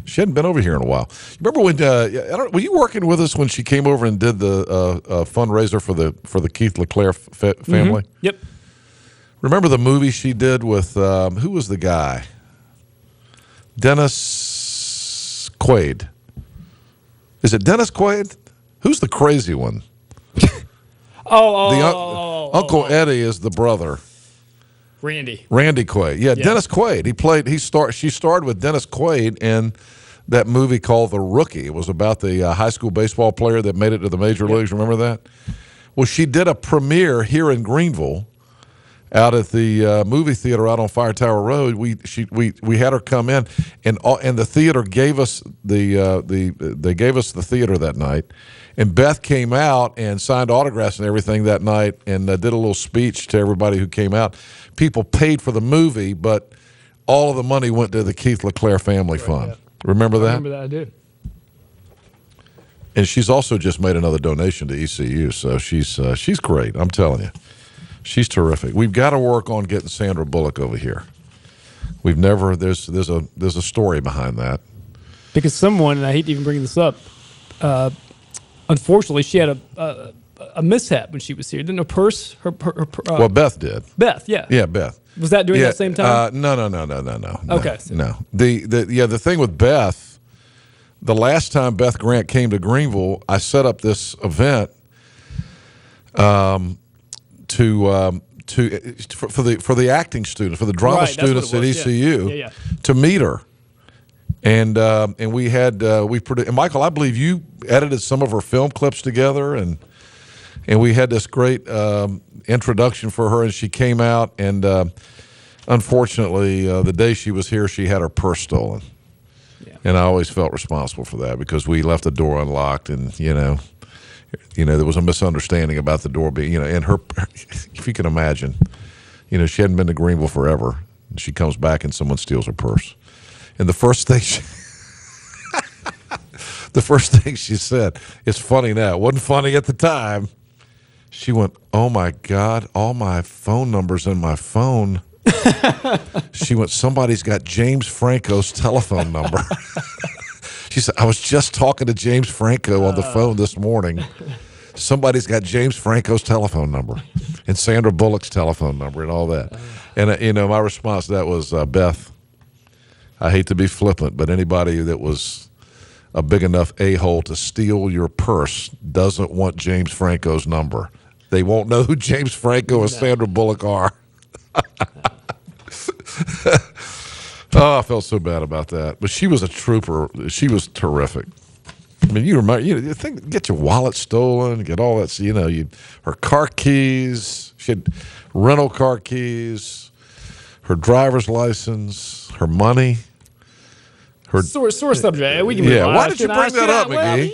She hadn't been over here in a while. Remember when? Were you working with us when she came over and did the fundraiser for the Keith LeClaire family? Mm-hmm. Yep. Remember the movie she did with who was the guy? Dennis Quaid. Is it Dennis Quaid? Who's the crazy one? Uncle Eddie is the brother. Randy Quaid. Yeah, Dennis Quaid. She starred with Dennis Quaid in that movie called The Rookie. It was about the high school baseball player that made it to the major leagues. Remember that? Well, she did a premiere here in Greenville out at the movie theater out on Fire Tower Road. We had her come in, and the theater gave us they gave us the theater that night. And Beth came out and signed autographs and everything that night and did a little speech to everybody who came out. People paid for the movie, but all of the money went to the Keith LeClaire Family Fund. Yeah. Remember that? I remember that, I do. And she's also just made another donation to ECU, so she's great. I'm telling you. She's terrific. We've got to work on getting Sandra Bullock over here. We've never there's a story behind that. Because someone, and I hate to even bring this up, unfortunately, she had a mishap when she was here. Didn't her purse? Well, Beth did. Beth, yeah. Yeah, Beth. Was that during that same time? No. Okay. No. The thing with Beth the last time Beth Grant came to Greenville, I set up this event for the acting students, for the drama students at ECU, to meet her. And we had and Michael, I believe you edited some of her film clips together, and we had this great introduction for her, and she came out, and unfortunately, the day she was here, she had her purse stolen. Yeah. And I always felt responsible for that because we left the door unlocked, and there was a misunderstanding about the door being, and her, if you can imagine, she hadn't been to Greenville forever, and she comes back and someone steals her purse. And the first thing she said, it's funny now, it wasn't funny at the time. She went, "Oh my God, all my phone numbers in my phone." She went, "Somebody's got James Franco's telephone number." She said, "I was just talking to James Franco on the phone this morning. Somebody's got James Franco's telephone number and Sandra Bullock's telephone number and all that." And, my response to that was, Beth, I hate to be flippant, but anybody that was a big enough a-hole to steal your purse doesn't want James Franco's number. They won't know who James Franco and Sandra Bullock are. Oh, I felt so bad about that. But she was a trooper. She was terrific. I mean, you remember, you think, get your wallet stolen, get all that, her car keys, she had rental car keys, her driver's license, her money. Sore subject. We can move on. Why did you bring that up, McGee?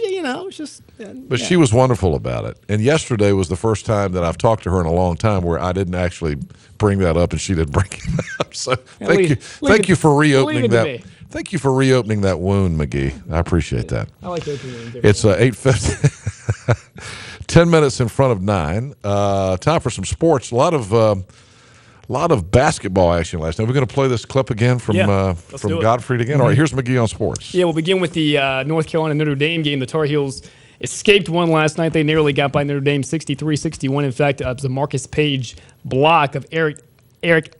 It's just. But she was wonderful about it. And yesterday was the first time that I've talked to her in a long time where I didn't actually bring that up and she didn't bring it up. So thank you for reopening that. Thank you for reopening that wound, McGee. I appreciate that. I like opening wounds. It's 8:50. 10 minutes in front of 9. Time for some sports. A lot of basketball action last night. We're going to play this clip again from Gottfried again. All right, here's McGee on sports. Yeah, we'll begin with the North Carolina-Notre Dame game. The Tar Heels escaped one last night. They narrowly got by Notre Dame 63-61. In fact, it was a Marcus Page block of Eric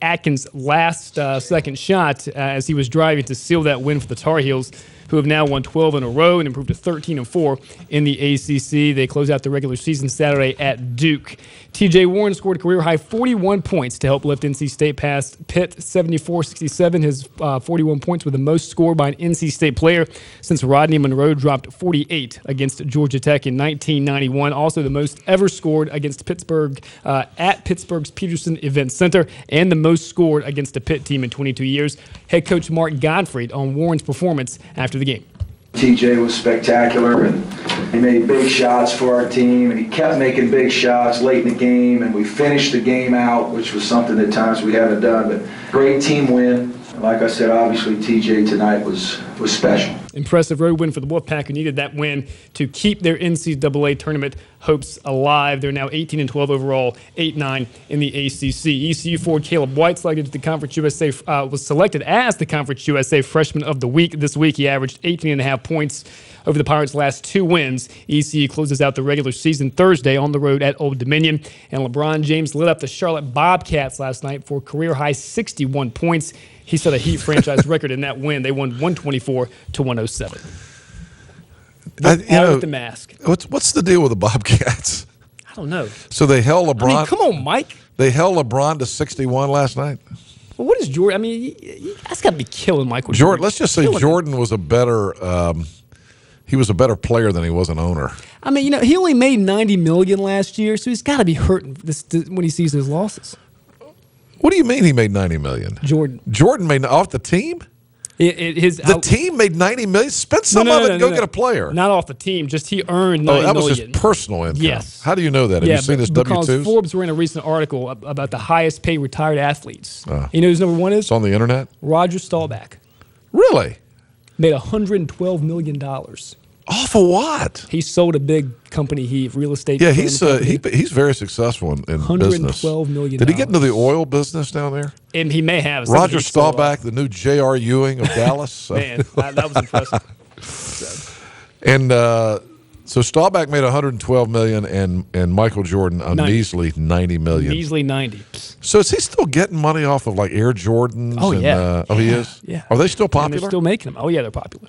Atkins' last second shot as he was driving to seal that win for the Tar Heels, who have now won 12 in a row and improved to 13-4 in the ACC. They close out the regular season Saturday at Duke. TJ Warren scored a career-high 41 points to help lift NC State past Pitt 74-67. His 41 points were the most scored by an NC State player since Rodney Monroe dropped 48 against Georgia Tech in 1991. Also the most ever scored against Pittsburgh at Pittsburgh's Peterson Event Center, and the most scored against a Pitt team in 22 years. Head coach Mark Gottfried on Warren's performance after the game. TJ was spectacular, and he made big shots for our team, and he kept making big shots late in the game, and we finished the game out, which was something at times we haven't done, but great team win. Like I said, obviously TJ tonight was special. Impressive road win for the Wolfpack, who needed that win to keep their NCAA tournament hopes alive. They're now 18-12 overall, 8-9 in the ACC. ECU forward Caleb White was selected as the Conference USA Freshman of the Week this week. He averaged 18.5 points over the Pirates' last 2 wins. ECU closes out the regular season Thursday on the road at Old Dominion. And LeBron James lit up the Charlotte Bobcats last night for a career-high 61 points. He set a Heat franchise record in that win. They won 124-107. With the mask. What's the deal with the Bobcats? I don't know. So they held LeBron. Come on, Mike. They held LeBron to 61 last night. Well, what is Jordan? That's got to be killing Michael Jordan. Let's just say Jordan was a better. He was a better player than he was an owner. He only made $90 million last year, so he's got to be hurting when he sees his losses. What do you mean he made $90 million? Jordan made off the team? The team made $90 million? Spend some of it and go get a player. Not off the team, just he earned $90 million. That was his personal income. Yes. How do you know that? Have you seen his W-2s? Because Forbes ran a recent article about the highest paid retired athletes. You know whose number one is? It's on the internet? Roger Staubach. Really? Made $112 million. Off of what? He sold a big company, real estate. Yeah, he's very successful in business. $112 million. Did he get into the oil business down there? And he may have. Roger Staubach, the new J.R. Ewing of Dallas. Man, that was impressive. And so Staubach made $112 million, and Michael Jordan a measly $90 million. Measly 90. So is he still getting money off of like Air Jordans? Oh yeah. He is. Yeah. Are they still popular? And they're still making them. Oh yeah, they're popular.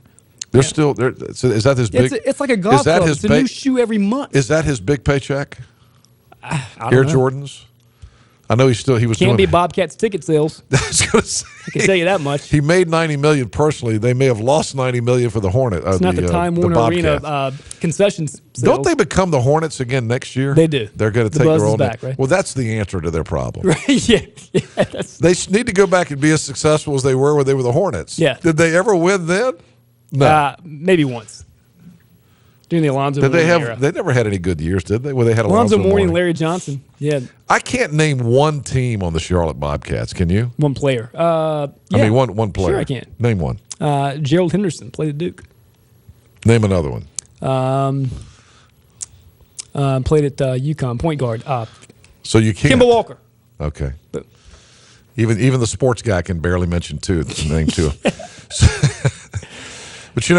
They're still there. So is that his big? It's like a golf club. It's a new shoe every month. Is that his big paycheck? I don't Air know. Jordans. I know he was Can't doing. be Bobcats ticket sales. I was going to say, I can tell you that much. He made $90 million personally. They may have lost $90 million for the Hornet. It's not the Time Warner Arena concessions sales. Don't they become the Hornets again next year? They do. They're going to The take buzz their is own. back, right? Well, that's the answer to their problem. Right? Yeah. They need to go back and be as successful as they were when they were the Hornets. Yeah. Did they ever win then? No. Maybe once. During the Alonzo Did they Mourning have? era. They never had any good years, did they? Well, they had Alonzo Mourning, Mourning. Larry Johnson. Yeah. I can't name one team on the Charlotte Bobcats. Can you? One player. I mean, one player. Sure, I can. Name one. Gerald Henderson played at Duke. Name another one. Played at UConn, point guard. So you can't. Kimball Walker. Okay. Even the sports guy can barely mention name two. But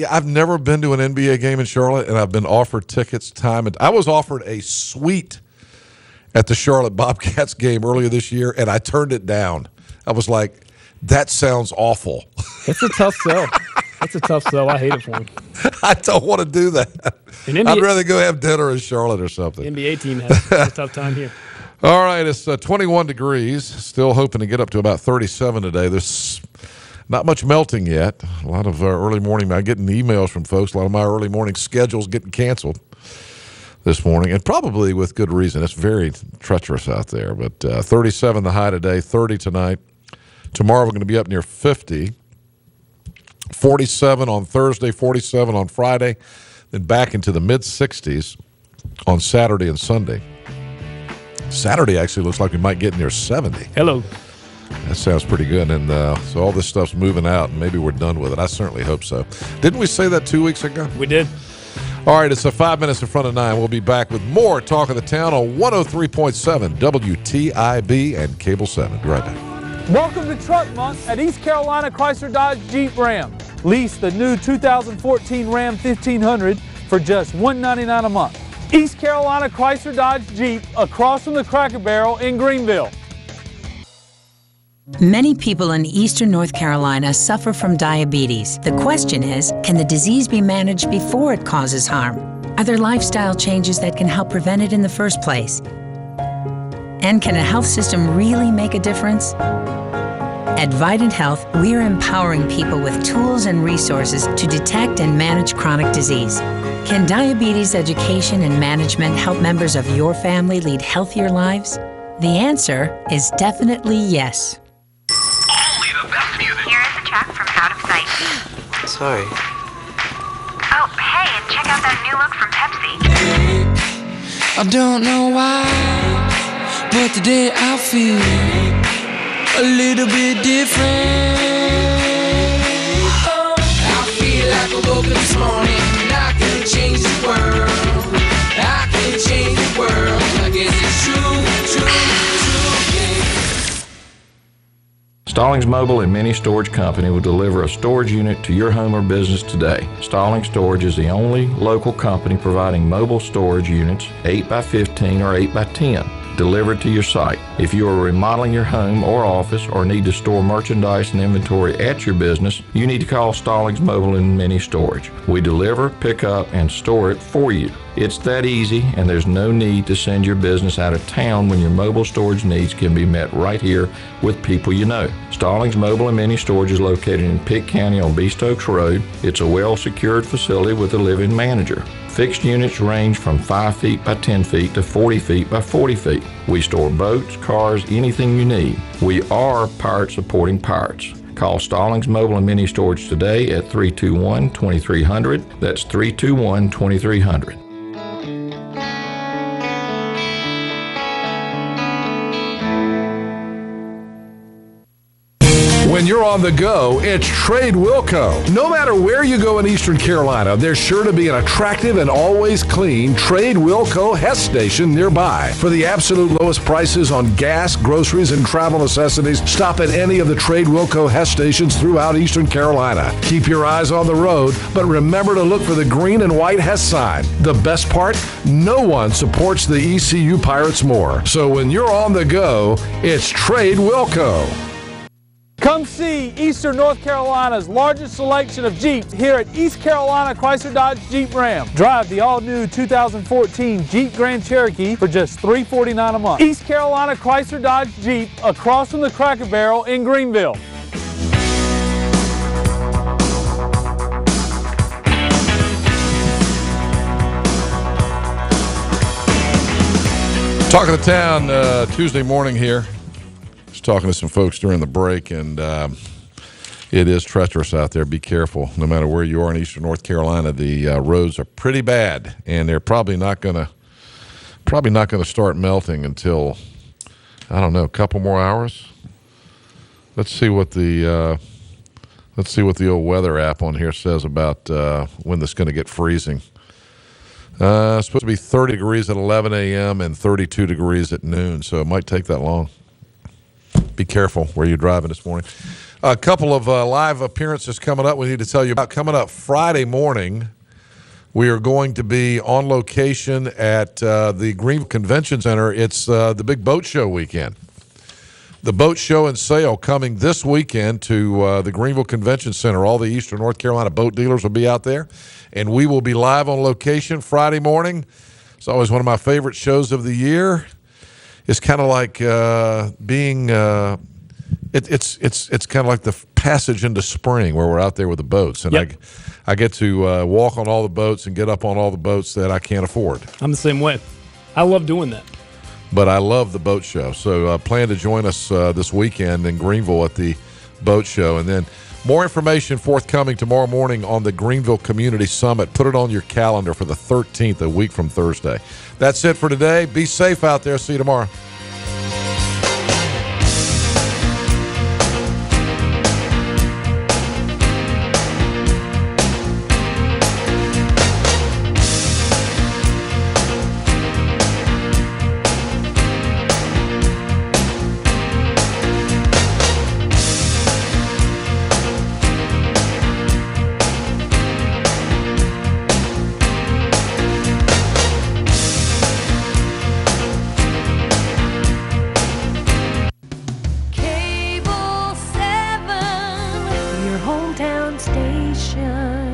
I've never been to an NBA game in Charlotte, and I've been offered tickets time. And I was offered a suite at the Charlotte Bobcats game earlier this year, and I turned it down. I was like, that sounds awful. It's a tough sell. That's a tough sell. I hate it for him. I don't want to do that. I'd rather go have dinner in Charlotte or something. The NBA team has a tough time here. All right, it's 21 degrees. Still hoping to get up to about 37 today. There's not much melting yet. A lot of early morning. I'm getting emails from folks. A lot of my early morning schedules getting canceled this morning, and probably with good reason. It's very treacherous out there. But 37 the high today, 30 tonight. Tomorrow we're going to be up near 50. 47 on Thursday, 47 on Friday, then back into the mid-60s on Saturday and Sunday. Saturday actually looks like we might get near 70. Hello. That sounds pretty good. And so all this stuff's moving out, and maybe we're done with it. I certainly hope so. Didn't we say that 2 weeks ago? We did. All right, it's 5 minutes in front of 9. We'll be back with more Talk of the Town on 103.7 WTIB and Cable 7. Be right back. Welcome to Truck Month at East Carolina Chrysler Dodge Jeep Ram. Lease the new 2014 Ram 1500 for just $199 a month. East Carolina Chrysler Dodge Jeep across from the Cracker Barrel in Greenville. Many people in eastern North Carolina suffer from diabetes. The question is, can the disease be managed before it causes harm? Are there lifestyle changes that can help prevent it in the first place? And can a health system really make a difference? At Vidant Health, we're empowering people with tools and resources to detect and manage chronic disease. Can diabetes education and management help members of your family lead healthier lives? The answer is definitely yes. Here is a track from Out of Sight. Sorry. Oh, hey, and check out that new look from Pepsi. I don't know why, but today I feel a little bit different. I feel like I woke up this morning and I can change the world. I can change the world. I guess it's true, yeah. Stallings Mobile and Mini Storage Company will deliver a storage unit to your home or business today. Stallings Storage is the only local company providing mobile storage units 8x15 or 8x10 delivered to your site. If you are remodeling your home or office or need to store merchandise and inventory at your business, you need to call Stallings Mobile and Mini Storage. We deliver, pick up, and store it for you. It's that easy, and there's no need to send your business out of town when your mobile storage needs can be met right here with people you know. Stallings Mobile and Mini Storage is located in Pitt County on Beast Oaks Road. It's a well-secured facility with a live-in manager. Fixed units range from 5 feet by 10 feet to 40 feet by 40 feet. We store boats, cars, anything you need. We are pirate supporting pirates. Call Stallings Mobile and Mini Storage today at 321-2300. That's 321-2300. When you're on the go, it's Trade Wilco. No matter where you go in Eastern Carolina, there's sure to be an attractive and always clean Trade Wilco Hess station nearby. For the absolute lowest prices on gas, groceries, and travel necessities, stop at any of the Trade Wilco Hess stations throughout Eastern Carolina. Keep your eyes on the road, but remember to look for the green and white Hess sign. The best part? No one supports the ECU Pirates more. So when you're on the go, it's Trade Wilco. Come see Eastern North Carolina's largest selection of Jeeps here at East Carolina Chrysler Dodge Jeep Ram. Drive the all-new 2014 Jeep Grand Cherokee for just $349 a month. East Carolina Chrysler Dodge Jeep, across from the Cracker Barrel in Greenville. Talking to town Tuesday morning here. Just talking to some folks during the break, and it is treacherous out there. Be careful. No matter where you are in eastern North Carolina, the roads are pretty bad, and they're probably not gonna start melting until, I don't know, a couple more hours. Let's see what the old weather app on here says about when this is going to get freezing. It's supposed to be 30 degrees at 11 a.m. and 32 degrees at noon, so it might take that long. Be careful where you're driving this morning. A couple of live appearances coming up we need to tell you about. Coming up Friday morning, we are going to be on location at the Greenville Convention Center. It's the big boat show weekend. The boat show and sale coming this weekend to the Greenville Convention Center. All the Eastern North Carolina boat dealers will be out there, and we will be live on location Friday morning. It's always one of my favorite shows of the year. It's kind of like being it's kind of like the passage into spring where we're out there with the boats, and yep. I get to walk on all the boats and get up on all the boats that I can't afford. I'm the same way. I love doing that. But I love the boat show. So plan to join us this weekend in Greenville at the boat show. And then more information forthcoming tomorrow morning on the Greenville Community Summit. Put it on your calendar for the 13th, a week from Thursday. That's it for today. Be safe out there. See you tomorrow. Cable 7, your hometown station.